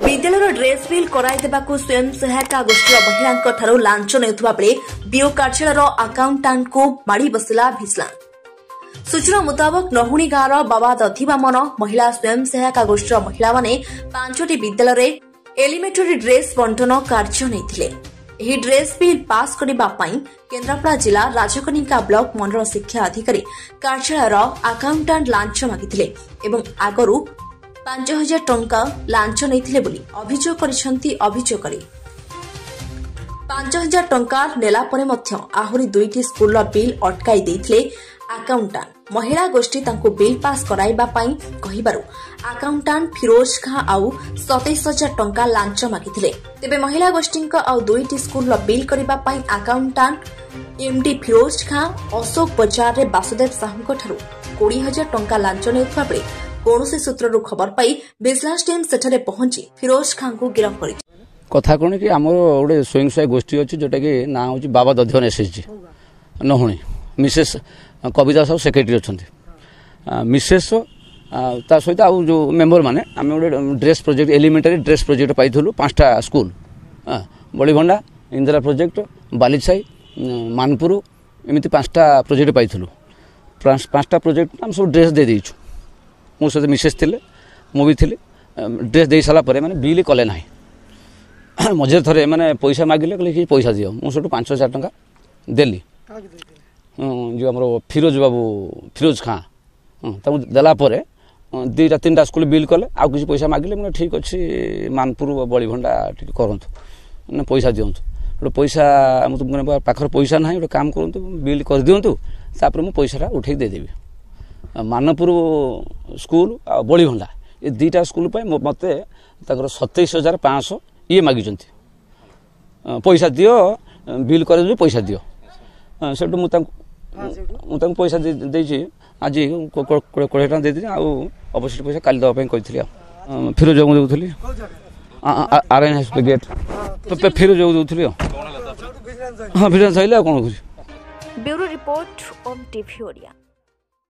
विद्यालय dress bill कराइदेबाकू स्वयं सहायता गोष्ठी महिला लांच नेउथबा बेले बीओ कार्यालय आकाउंटांट को माड़ी बसिला भिसला। सूचना मुताबक नहुणी गाँव बाबा दधिवामन महिला स्वयं सहायता गोष्ठी महिला माने 5टी विद्यालय एलिमेंटरी ड्रेस बंटन कार्य नैथिले। एही ड्रेस बिल पास करबा पई केन्द्रापड़ा जिला राजकनिका ब्लॉक मंडल शिक्षा अधिकारी कार्यालय आकाउंटांट लांच मागिथिले एवं आगरू 5000 टंका लांच नैथिले बोली अभियोग करिसंती। अभियोगकारी 5000 टंका नेला परे मध्य आहुरी 2टी स्कूल बिल अटकाई देथिले। आकाउंटांट महिला गोष्ठी तांको बिल पास कराइबा पई कहिबारु आकाउंटांट फिरोज खां आउ 27000 टंका लांच मागिथिले। तेबे महिला गोष्ठींक आउ 2टी स्कूल बिल करिबा पई आकाउंटांट एमडी फिरोज खां अशोक बजार रे वासुदेव साहूंक ठारू 20000 टंका लांच नेउथबा बेले कौनसी सूत्ररू खबर पाई विजिलेंस टीम सेठरे पहुंची फिरोज खां को गिरफ्त करी। कथा कोन कि हमर ओडे स्वयं सहायक गोष्ठी अछि जोटा कि ना होची बाबा दधिवन एसएसजी नहुणी मिसेस कविता साहू सेक्रेटरी अछंती मिसेस ता सहित आउ जो मेंबर माने आम गोटे dress project elementary dress project पाइलु 5टा स्कूल बड़ीभंडा इंदिरा प्रोजेक्ट बालीसाई मानपुर एमती 5टा प्रोजेक्ट पाइलु 5टा प्रोजेक्ट आम सब ड्रेस दे देइछु। मो सहित मिसेस थिले मु भी थिले ड्रेस दे सारा पर माने बिल कले ना मझे थे मैंने पैसा मागिले कहले कि पैसा दियो मु सेठू 5000 टंका देली जो आम फिरोज बाबू फिरोज खां देला परे 2टा 3टा स्कूल बिल कले आउ किसी पैसा मागिले मैंने ठीक अच्छे मानपुर बड़ीभंडा टी करतु मैंने पैसा दिंतु गोटे पैसा मुझे पाखर पैसा ना गोटे काम करूँ बिल कर दिंतु तापर मुझे पैसा उठे देदेवी। मानपुर स्कूल आ बड़ीभंडा ये 2टा स्कूल मत 27500 ये मागिं पैसा दियो बिल कर पैसा दियो से मुझे पैसा दे आज 20 टका दे अवश्य पैसा काली देवाई कही फिरोज बाबू दूसरी आरएन हाई गेट फिरोज बाबू दूसरी हाँ भिजिलेंस कौन। ब्यूरो रिपोर्ट ओम टीवी ओडिया।